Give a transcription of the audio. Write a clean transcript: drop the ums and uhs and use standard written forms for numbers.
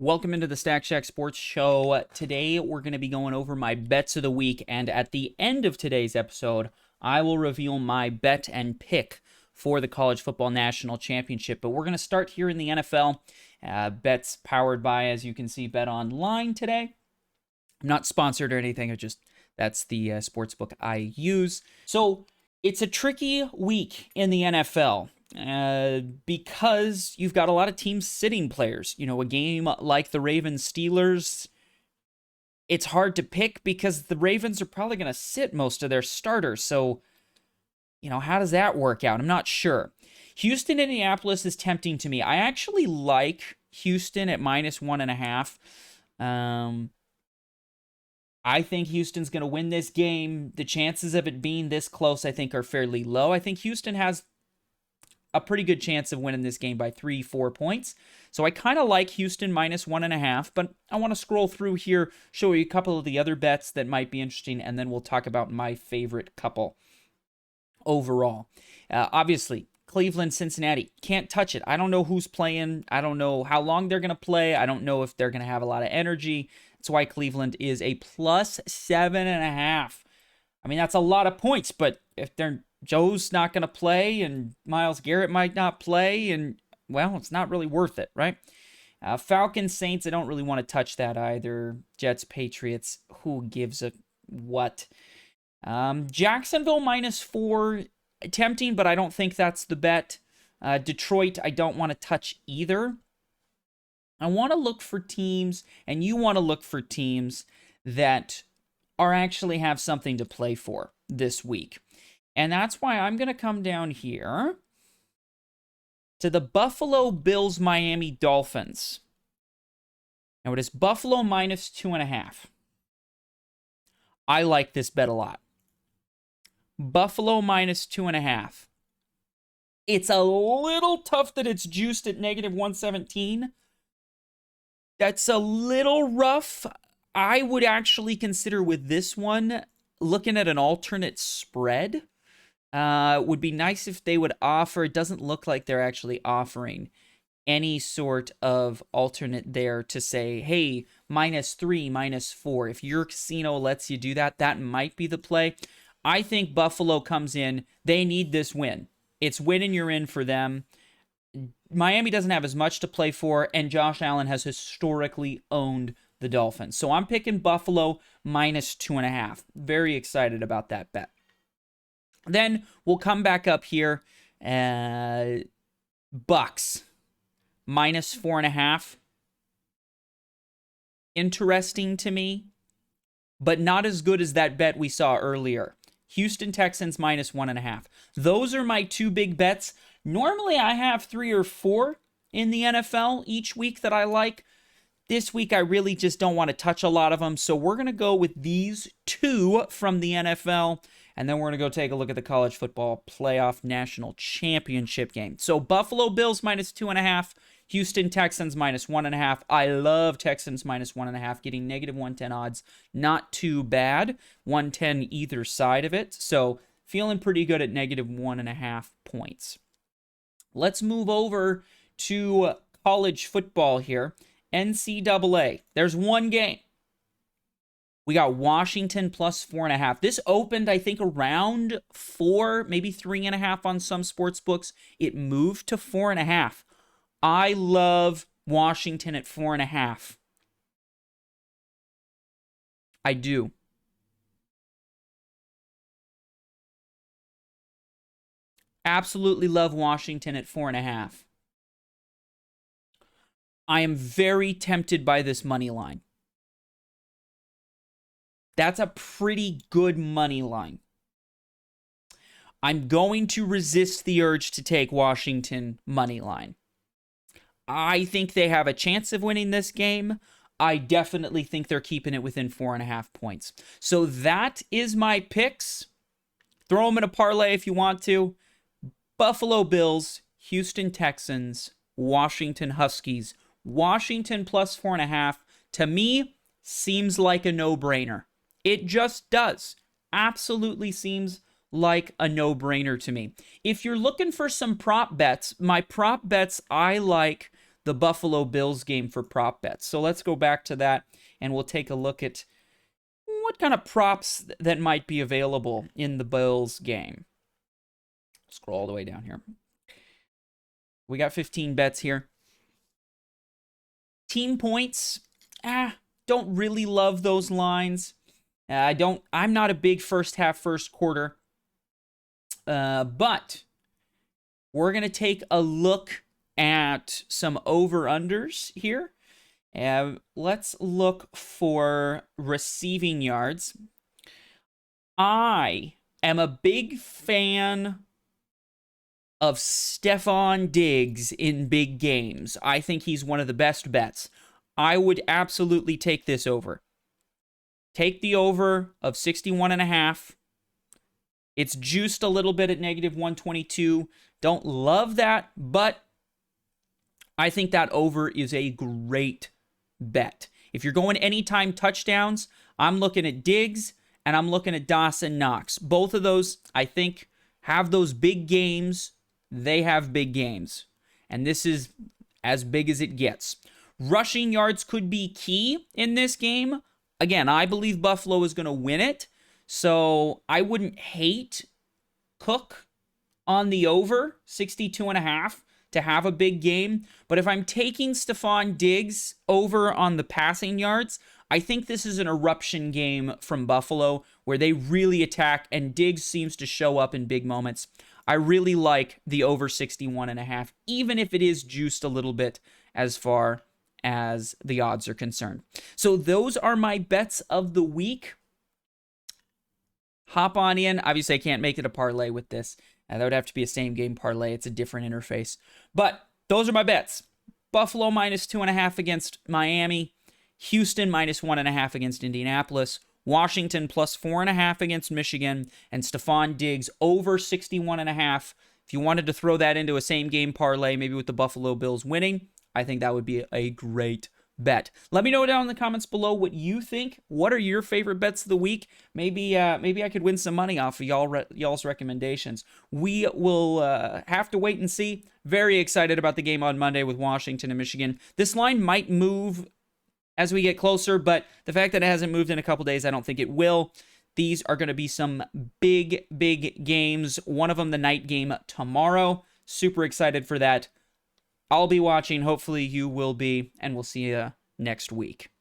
Welcome into the Stack Shack Sports Show. Today, we're going to be going over my bets of the week, and at the end of today's episode, I will reveal my bet and pick for the College Football National Championship. But we're going to start here in the NFL. Bets powered by, as you can see, Bet Online today. I'm not sponsored or anything. That's the sportsbook I use. So it's a tricky week in the NFL. Because you've got a lot of teams sitting players. You know, a game like the Ravens-Steelers, it's hard to pick because the Ravens are probably going to sit most of their starters. So, you know, how does that work out? I'm not sure. Houston-Indianapolis is tempting to me. I actually like Houston at -1.5. I think Houston's going to win this game. The chances of it being this close, I think, are fairly low. I think Houston has a pretty good chance of winning this game by 3-4 points. So I kind of like Houston -1.5, but I want to scroll through here, show you a couple of the other bets that might be interesting, and then we'll talk about my favorite couple overall. Obviously, Cleveland, Cincinnati, can't touch it. I don't know who's playing. I don't know how long they're going to play. I don't know if they're going to have a lot of energy. That's why Cleveland is a +7.5. I mean, that's a lot of points, but if Joe's not going to play and Myles Garrett might not play, and, well, it's not really worth it, right? Falcons, Saints, I don't really want to touch that either. Jets, Patriots, who gives a what? Jacksonville -4, tempting, but I don't think that's the bet. Detroit, I don't want to touch either. I want to look for teams, and you want to look for teams that actually have something to play for this week. And that's why I'm going to come down here to the Buffalo Bills Miami Dolphins. Now it is Buffalo -2.5. I like this bet a lot. Buffalo -2.5. It's a little tough that it's juiced at -117. That's a little rough. I would actually consider with this one looking at an alternate spread. Would be nice if they would offer. It doesn't look like they're actually offering any sort of alternate there to say, hey, -3, -4. If your casino lets you do that, that might be the play. I think Buffalo comes in. They need this win. It's winning you're in for them. Miami doesn't have as much to play for, and Josh Allen has historically owned the Dolphins. So I'm picking Buffalo -2.5. Very excited about that bet. Then we'll come back up here. Bucks -4.5. Interesting to me, but not as good as that bet we saw earlier. Houston Texans -1.5. Those are my two big bets. Normally I have 3 or 4 in the NFL each week that I like. This week I really just don't want to touch a lot of them, so we're going to go with these 2 from the NFL, and then we're going to go take a look at the College Football Playoff National Championship game. So Buffalo Bills -2.5, Houston Texans -1.5. I love Texans -1.5, getting -110 odds. Not too bad. 110 either side of it. So feeling pretty good at -1.5 points. Let's move over to college football here. NCAA. There's one game. We got Washington +4.5. This opened, I think, around 4, maybe 3.5 on some sports books. It moved to 4.5. I love Washington at 4.5. I do. Absolutely love Washington at 4.5. I am very tempted by this money line. That's a pretty good money line. I'm going to resist the urge to take Washington money line. I think they have a chance of winning this game. I definitely think they're keeping it within 4.5 points. So that is my picks. Throw them in a parlay if you want to. Buffalo Bills, Houston Texans, Washington Huskies. Washington +4.5, to me, seems like a no-brainer. It just does. Absolutely seems like a no-brainer to me. If you're looking for some prop bets, my prop bets, I like the Buffalo Bills game for prop bets. So let's go back to that, and we'll take a look at what kind of props that might be available in the Bills game. Scroll all the way down here. We got 15 bets here. Team points, don't really love those lines. I'm not a big first half, first quarter. But we're going to take a look at some over-unders here. Let's look for receiving yards. I am a big fan of Stephon Diggs in big games. I think he's one of the best bets. I would absolutely take this over. Take the over of 61.5. It's juiced a little bit at -122. Don't love that, but I think that over is a great bet. If you're going anytime touchdowns, I'm looking at Diggs and I'm looking at Dawson Knox. Both of those, I think, have those big games. They have big games. And this is as big as it gets. Rushing yards could be key in this game. Again, I believe Buffalo is going to win it. So I wouldn't hate Cook on the over, 62.5, to have a big game. But if I'm taking Stephon Diggs over on the passing yards, I think this is an eruption game from Buffalo where they really attack and Diggs seems to show up in big moments. I really like the over 61.5, even if it is juiced a little bit as far as the odds are concerned. So those are my bets of the week. Hop on in. Obviously, I can't make it a parlay with this. That would have to be a same-game parlay. It's a different interface. But those are my bets. Buffalo -2.5 against Miami. Houston -1.5 against Indianapolis. Washington +4.5 against Michigan. And Stephon Diggs over 61.5. If you wanted to throw that into a same-game parlay, maybe with the Buffalo Bills winning, I think that would be a great bet. Let me know down in the comments below what you think. What are your favorite bets of the week? Maybe I could win some money off of y'all's recommendations. We will have to wait and see. Very excited about the game on Monday with Washington and Michigan. This line might move as we get closer, but the fact that it hasn't moved in a couple days, I don't think it will. These are going to be some big, big games. One of them, the night game tomorrow. Super excited for that. I'll be watching. Hopefully you will be, and we'll see you next week.